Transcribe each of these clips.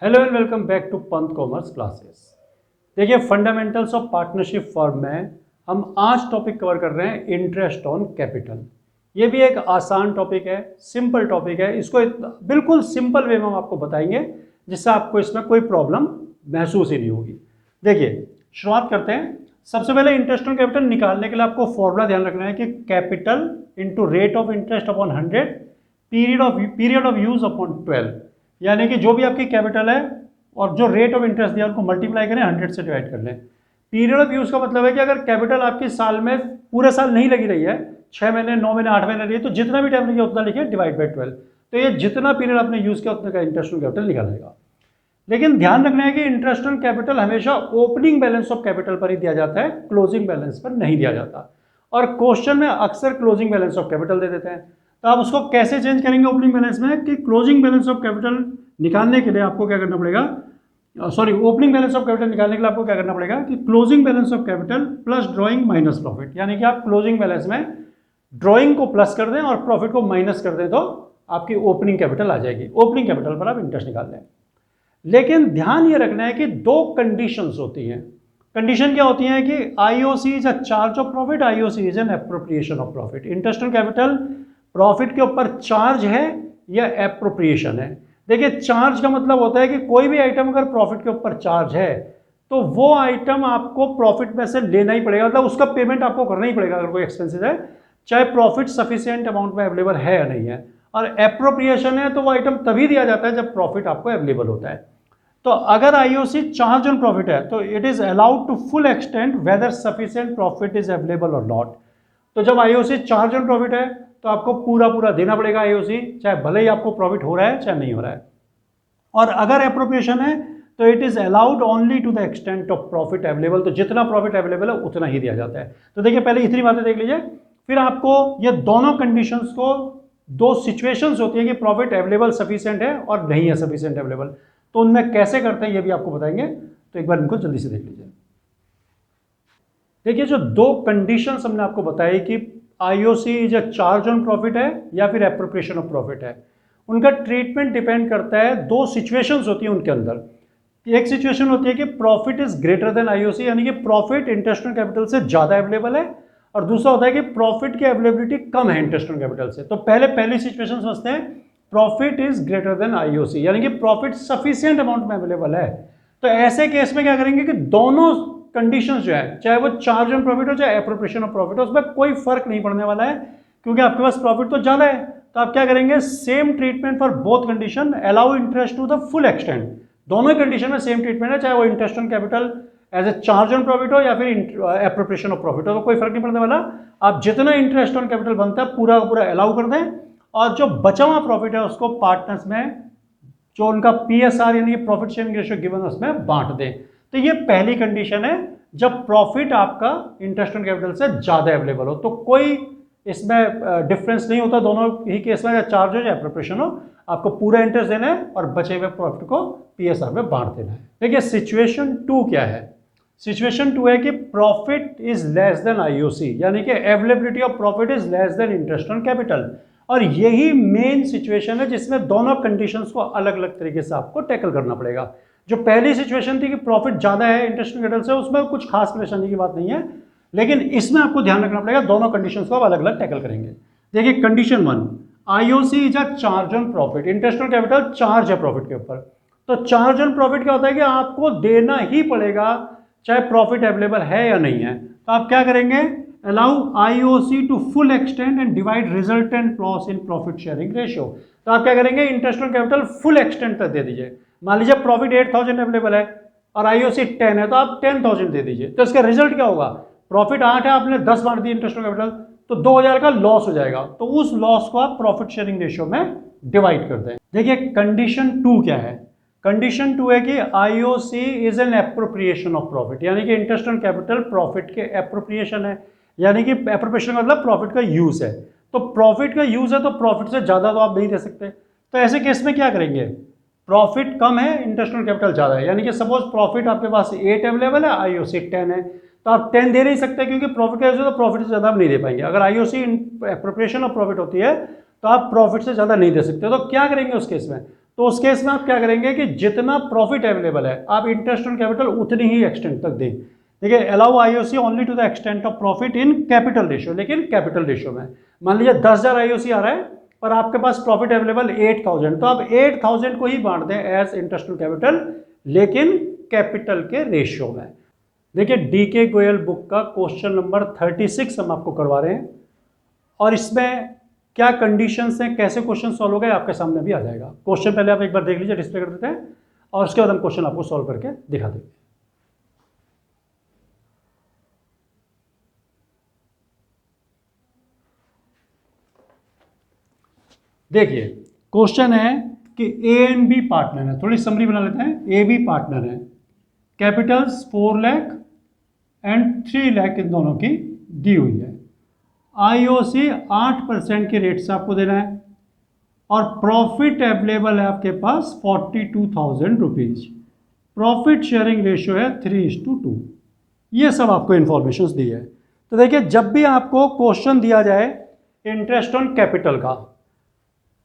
Hello and welcome back to Pant commerce classes. देखिए, fundamentals of partnership firm में हम आज टॉपिक कवर कर रहे हैं इंटरेस्ट ऑन कैपिटल। ये भी एक आसान टॉपिक है, सिंपल टॉपिक है। इसको बिल्कुल सिंपल वे में हम आपको बताएंगे जिससे आपको इसमें कोई प्रॉब्लम महसूस ही नहीं होगी। देखिए, शुरुआत करते हैं। सबसे पहले इंटरेस्ट ऑन कैपिटल निकालने के लिए आपको फॉर्मूला ध्यान रखना है कि capital into rate of interest upon 100 period of use upon 12, यानी कि जो भी आपकी कैपिटल है और जो रेट ऑफ इंटरेस्ट दिया उनको मल्टीप्लाई करें, 100 से डिवाइड कर लें। पीरियड ऑफ यूज का मतलब है कि अगर कैपिटल आपकी साल में पूरे साल नहीं लगी रही है, 6 महीने 9 महीने 8 महीने रही है, तो जितना भी टाइम लगे उतना लिखिए डिवाइड बाई 12। तो ये जितना पीरियड आपने यूज किया उतने का इंटरेस्ट ऑन कैपिटल निकालेगा। लेकिन ध्यान रखना है कि इंटरेस्ट ऑन कैपिटल हमेशा ओपनिंग बैलेंस ऑफ कैपिटल पर ही दिया जाता है, क्लोजिंग बैलेंस पर नहीं दिया जाता। और क्वेश्चन में अक्सर क्लोजिंग बैलेंस ऑफ कैपिटल दे देते हैं। तो आप उसको कैसे चेंज करेंगे ओपनिंग बैलेंस में कि क्लोजिंग बैलेंस ऑफ कैपिटल निकालने के लिए आपको क्या करना पड़ेगा, ओपनिंग बैलेंस ऑफ कैपिटल निकालने के लिए आपको क्या करना पड़ेगा कि closing balance of capital plus drawing minus profit, यानी कि आप क्लोजिंग बैलेंस में ड्रॉइंग को प्लस कर दें और प्रॉफिट को माइनस कर दें तो आपकी ओपनिंग कैपिटल आ जाएगी। ओपनिंग कैपिटल पर आप इंटरेस्ट निकाल लें। लेकिन ध्यान ये रखना है कि दो कंडीशंस होती हैं। कंडीशन क्या होती है कि IOC is a charge of profit, IOC is an appropriation of profit. Interest on capital profit के ऊपर चार्ज है या एप्रोप्रिएशन है। देखिए, चार्ज का मतलब होता है कि कोई भी आइटम अगर प्रॉफिट के ऊपर चार्ज है तो वो आइटम आपको प्रॉफिट में से लेना ही पड़ेगा, मतलब उसका पेमेंट आपको करना ही पड़ेगा अगर कोई एक्सपेंसेस है, चाहे प्रॉफिट सफिशिएंट अमाउंट में अवेलेबल है या नहीं है। और एप्रोप्रिएशन है तो वो आइटम तभी दिया जाता है जब प्रॉफिट आपको अवेलेबल होता है। तो अगर आईओसी चार्ज ऑन प्रॉफिट है तो it is allowed to full extent whether sufficient profit is available और नॉट। तो जब आईओसी चार्ज ऑन प्रॉफिट है तो आपको पूरा देना पड़ेगा आईओसी, चाहे भले ही आपको प्रॉफिट हो रहा है चाहे नहीं हो रहा है। और अगर एप्रोप्रिएशन है तो it is allowed only to the extent of profit available, तो जितना प्रॉफिट अवेलेबल है उतना ही दिया जाता है। तो देखिए, पहले इतनी बातें देख लीजिए, फिर आपको ये दोनों कंडीशंस को, दो सिचुएशंस होती है कि प्रॉफिट अवेलेबल सफिशिएंट है और नहीं है सफिशिएंट अवेलेबल, तो उनमें कैसे करते हैं ये भी आपको बताएंगे। तो एक बार इनको जल्दी से देख लीजिए। देखिए, जो दो कंडीशंस हमने आपको बताई कि आईओसी जो चार्ज ऑन प्रॉफिट है या फिर एप्रोप्रिएशन ऑफ प्रॉफिट है, उनका ट्रीटमेंट डिपेंड करता है, दो सिचुएशंस होती हैं उनके अंदर। एक सिचुएशन होती है कि profit is greater than IOC, यानी कि प्रॉफिट इंटरेस्ट ऑन कैपिटल से ज्यादा अवेलेबल है, और दूसरा होता है कि प्रॉफिट की अवेलेबिलिटी कम है इंटरेस्ट ऑन कैपिटल से। तो पहली सिचुएशन समझते हैं, profit is greater than IOC, यानी कि प्रॉफिट सफिशिएंट अमाउंट में अवेलेबल है। तो ऐसे केस में क्या करेंगे कि दोनों कंडीशंस जो है, चाहे वो चार्ज ऑन प्रॉफिट हो चाहे एप्रोप्रिएशन ऑफ प्रॉफिट हो, उसमें कोई फर्क नहीं पड़ने वाला है क्योंकि आपके पास प्रॉफिट तो ज्यादा है। तो आप क्या करेंगे, same treatment for both condition, allow interest to the full extent. दोनों कंडीशन में सेम ट्रीटमेंट है, चाहे वो interest on capital as a charge on profit हो या फिर एप्रोप्रिएशन ऑफ प्रॉफिट हो, तो कोई फर्क नहीं पड़ने वाला। आप जितना इंटरेस्ट ऑन कैपिटल बनता है पूरा अलाउ कर दें, और जो बचा हुआ प्रॉफिट है उसको पार्टनर्स में जो उनका पीएसआर यानी प्रॉफिट शेयरिंग रेशियो गिवन उसमें बांट दें। तो ये पहली कंडीशन है जब प्रॉफिट आपका इंटरेस्ट ऑन कैपिटल से ज्यादा अवेलेबल हो। तो कोई इसमें डिफरेंस नहीं होता, दोनों ही केस में चार्ज हो या एप्रोप्रिएशन हो, आपको पूरा इंटरेस्ट देना है और बचे हुए प्रॉफिट को पीएसआर में बांट देना है। देखिए, सिचुएशन 2 क्या है। सिचुएशन 2 है कि profit is less than IOC, यानी कि availability of profit is less than interest on capital. और यही मेन सिचुएशन है जिसमें दोनों कंडीशंस को अलग अलग तरीके से आपको टैकल करना पड़ेगा। जो पहली सिचुएशन थी कि प्रॉफिट ज्यादा है इंटरेस्ट ऑन कैपिटल से, उसमें कुछ खास परेशानी की बात नहीं है, लेकिन इसमें आपको ध्यान रखना पड़ेगा, दोनों कंडीशंस को आप अलग अलग टैकल करेंगे। देखिए, condition 1, IOC is a charge on profit, interest on capital charge है प्रॉफिट के ऊपर। तो चार्ज ऑन प्रॉफिट क्या होता है कि आपको देना ही पड़ेगा चाहे प्रॉफिट अवेलेबल है या नहीं है। तो आप क्या करेंगे, allow IOC to full extend and divide resultant loss in profit sharing ratio. तो आप क्या करेंगे, interest on capital full extend तक दे दीजिए। मान लीजिए प्रॉफिट 8000 अवेलेबल है और आईओसी 10 है, तो आप 10000 दे दीजिए। तो इसका रिजल्ट क्या होगा, प्रॉफिट 8 है, आपने 10 बांट दी इंटरेस्ट ऑन कैपिटल, तो 2000 का लॉस हो जाएगा। तो उस लॉस को आप प्रॉफिट शेयरिंग रेशियो में डिवाइड कर दें। देखिए, कंडीशन 2 क्या है। कंडीशन 2 है कि IOC is an appropriation of profit, यानी कि इंटरेस्ट ऑन कैपिटल प्रॉफिट के एप्रोप्रिएशन है, यानी कि एप्रोप्रिएशन का मतलब प्रॉफिट का यूज है। तो प्रॉफिट का यूज है तो प्रॉफिट से ज्यादा तो आप नहीं दे सकते। तो ऐसे केस में क्या करेंगे, प्रॉफिट कम है इंटरेस्ट ऑन कैपिटल ज्यादा है, यानी कि सपोज प्रॉफिट आपके पास 8 अवेलेबल है, आईओसी 10 है, तो आप 10 दे नहीं सकते क्योंकि प्रॉफिट का यूज है तो प्रॉफिट से ज्यादा आप नहीं दे पाएंगे। अगर आईओसी एप्रोप्रिएशन ऑफ प्रॉफिट होती है तो आप प्रॉफिट से ज्यादा नहीं दे सकते। तो क्या करेंगे उस केस में, तो उस केस में आप क्या करेंगे कि जितना प्रॉफिट अवेलेबल है आप इंटरेस्ट ऑन कैपिटल उतनी ही एक्सटेंट तक दें। देखिए, allow IOC only to the extent of profit in capital ratio, लेकिन कैपिटल रेशियो में मान लीजिए 10,000 आईओसी आ रहा है पर आपके पास प्रॉफिट अवेलेबल 8,000, तो आप 8,000 को ही बांट दें एज इंटरेस्ट ऑन कैपिटल, लेकिन कैपिटल के रेशियो में। देखिए, डीके गोयल बुक का क्वेश्चन नंबर 36 हम आपको करवा रहे हैं और इसमें क्या कंडीशंस हैं, कैसे क्वेश्चन सॉल्व हो गए आपके सामने भी आ जाएगा। क्वेश्चन पहले आप एक बार देख लीजिए, डिस्प्ले कर देते हैं और उसके बाद हम क्वेश्चन आपको सॉल्व करके दिखा देंगे। देखिए, क्वेश्चन है कि ए एंड बी पार्टनर है, थोड़ी समरी बना लेते हैं। ए बी पार्टनर है, कैपिटल्स 4 लाख एंड 3 लाख इन दोनों की दी हुई है। आईओसी 8% के रेट से आपको देना है और प्रॉफिट अवेलेबल है आपके पास 42,000 रुपीज। प्रॉफिट शेयरिंग रेशियो है 3:2। ये सब आपको इंफॉर्मेशन दी है। तो देखिए, जब भी आपको क्वेश्चन दिया जाए इंटरेस्ट ऑन कैपिटल का,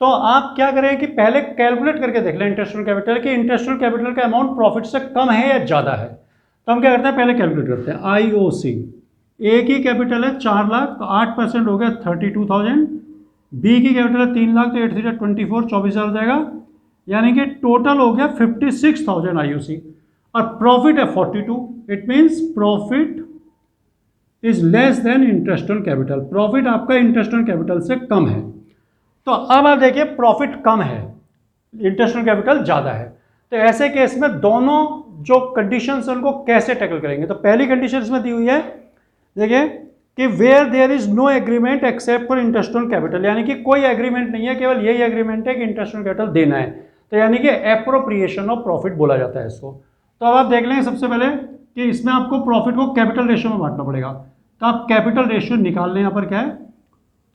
तो आप क्या करें कि पहले कैलकुलेट करके देख लें इंटरेस्ट ऑन कैपिटल कि इंटरेस्ट ऑन कैपिटल का अमाउंट प्रॉफिट से कम है या ज़्यादा है। तो हम क्या करते हैं, पहले कैलकुलेट करते हैं। आईओसी, ए की कैपिटल है 4 लाख, तो 8% हो गया 32,000। बी की कैपिटल है 3 लाख, तो 8 3 24, 24,000 हो जाएगा, यानी कि टोटल हो गया 56,000 आईओसी। और प्रॉफिट है 42, it means profit is less than interest on capital. Profit आपका इंटरेस्ट ऑन कैपिटल से कम है। तो अब आप देखिए, प्रॉफिट कम है, इंटरेस्ट ऑन कैपिटल ज़्यादा है। तो ऐसे केस में दोनों जो कंडीशंस हैं उनको कैसे टैकल करेंगे। तो पहली कंडीशन इसमें दी हुई है, देखिए कि where there is no agreement except for interest on capital, यानी कि कोई एग्रीमेंट नहीं है, केवल यही एग्रीमेंट है कि इंटरेस्ट ऑन कैपिटल देना है। तो यानी कि एप्रोप्रिएशन ऑफ प्रॉफिट बोला जाता है इसको। तो अब आप देख लेंगे सबसे पहले कि इसमें आपको प्रॉफिट को कैपिटल रेशियो में बांटना पड़ेगा। तो आप कैपिटल रेशियो निकाल लें। यहाँ पर क्या है,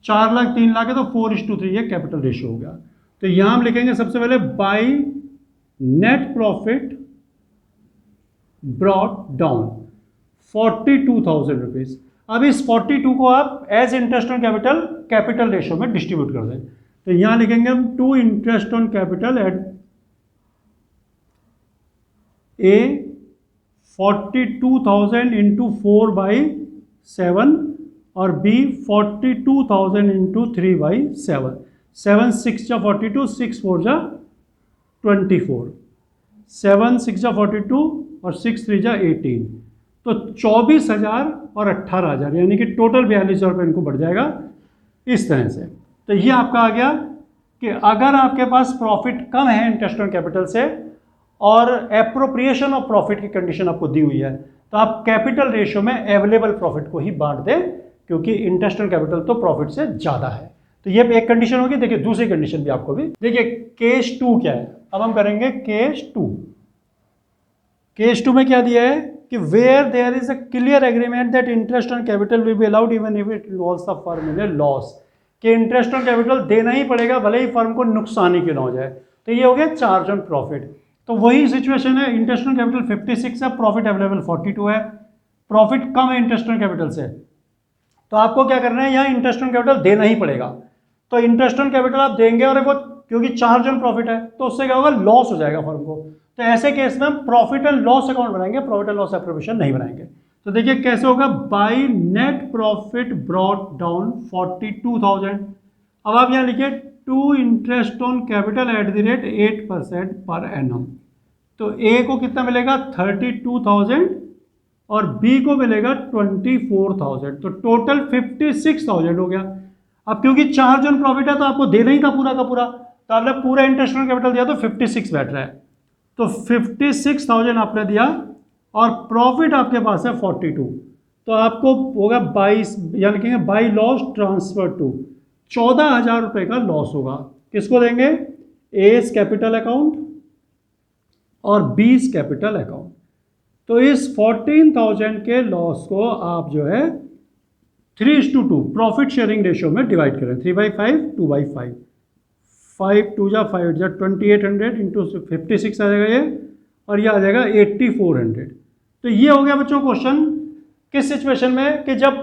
4 लाख 3 लाख है, तो 4:3 ये कैपिटल रेशियो हो गया। तो यहाँ हम लिखेंगे सबसे पहले by net profit brought down 42,000 rupees. अब इस 42 को आप as interest on capital capital ratio में डिस्ट्रीब्यूट कर दें। तो यहां लिखेंगे हम to interest on capital at A 42,000 into 4/7 और बी 42,000 इंटू 3/7। 7 6 जा 42, 6 4 जा 24, 7 6 जा 42 और 6 3 जा 18। तो 24,000 और 18,000, यानी कि टोटल 42,000 रुपये इनको बढ़ जाएगा इस तरह से। तो ये आपका आ गया कि अगर आपके पास प्रॉफिट कम है इंटरेस्ट ऑन कैपिटल से और एप्रोप्रिएशन ऑफ प्रॉफिट की कंडीशन आपको दी हुई है, तो आप कैपिटल रेशियो में अवेलेबल प्रॉफिट को ही बांट दें, क्योंकि इंटरेस्ट ऑन कैपिटल तो प्रॉफिट से ज़्यादा है। तो ये एक कंडीशन होगी। देखिए, दूसरी कंडीशन भी आपको भी, देखिए केस 2 क्या है। अब हम करेंगे केस 2। केस 2 में क्या दिया है कि where there is a clear agreement that interest on capital will be allowed even if it involves the firm in a loss, कि इंटरेस्ट ऑन कैपिटल देना ही पड़ेगा भले ही फर्म को नुकसान ही क्यों ना हो जाए। तो ये हो गया चार्ज ऑन प्रॉफिट। तो वही सिचुएशन है, इंटरेस्ट ऑन कैपिटल 56 है, प्रॉफिट अवेलेबल 42 है, प्रॉफिट कम है इंटरेस्ट ऑन कैपिटल से, तो आपको क्या करना है, यहाँ इंटरेस्ट ऑन कैपिटल देना ही पड़ेगा। तो इंटरेस्ट ऑन कैपिटल आप देंगे और वो क्योंकि चार्ज ऑन प्रॉफिट है तो उससे क्या होगा, लॉस हो जाएगा फर्म को। तो ऐसे केस में हम प्रॉफिट एंड लॉस अकाउंट बनाएंगे, प्रॉफिट एंड लॉस एप्रोप्रिएशन नहीं बनाएंगे। तो देखिए कैसे होगा, by net profit brought down 42,000। अब आप यहाँ लिखिए to interest on capital at the rate 8% per annum. तो ए को कितना मिलेगा 32,000 और बी को मिलेगा 24,000, तो टोटल 56,000 हो गया। अब क्योंकि चार्ज ऑन प्रॉफिट है तो आपको देना ही था पूरा का पूरा, तो आपने पूरा इंटरेस्ट ऑन कैपिटल दिया तो 56 बैठ रहा है, तो 56,000 आपने दिया और प्रॉफिट आपके पास है 42, तो आपको होगा 22, या लिखेंगे बाई लॉस ट्रांसफर टू 14,000 रुपये का लॉस होगा। किसको देंगे, एस कैपिटल अकाउंट और बीस कैपिटल अकाउंट। तो इस 14,000 के लॉस को आप जो है 3:2 प्रॉफिट शेयरिंग रेशियो में डिवाइड करें, 3/5 2/5, 5 2 जा 5 जा 2800 इंटू 56 आ जाएगा ये, और ये आ जाएगा 8400। तो ये हो गया बच्चों क्वेश्चन किस सिचुएशन में, कि जब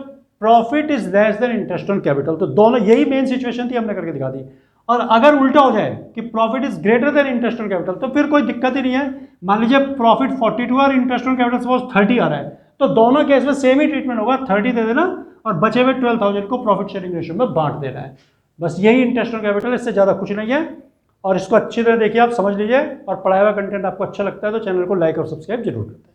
profit is less than interest on capital. तो दोनों यही मेन सिचुएशन थी, हमने करके दिखा दी। और अगर उल्टा हो जाए कि profit is greater than interest on capital तो फिर कोई दिक्कत ही नहीं है। मान लीजिए प्रॉफिट 42 और इंटरेस्ट ऑन कैपिटल सपोज 30 आ रहा है, तो दोनों केस में सेम ही ट्रीटमेंट होगा, 30 दे देना और बचे हुए 12,000 को प्रॉफिट शेयरिंग रेशियो में बांट देना है। बस यही इंटरेस्ट ऑन कैपिटल, इससे ज़्यादा कुछ नहीं है। और इसको अच्छी तरह देखिए, आप समझ लीजिए, और पढ़ाया हुआ कंटेंट आपको अच्छा लगता है तो चैनल को लाइक और सब्सक्राइब जरूर करते हैं।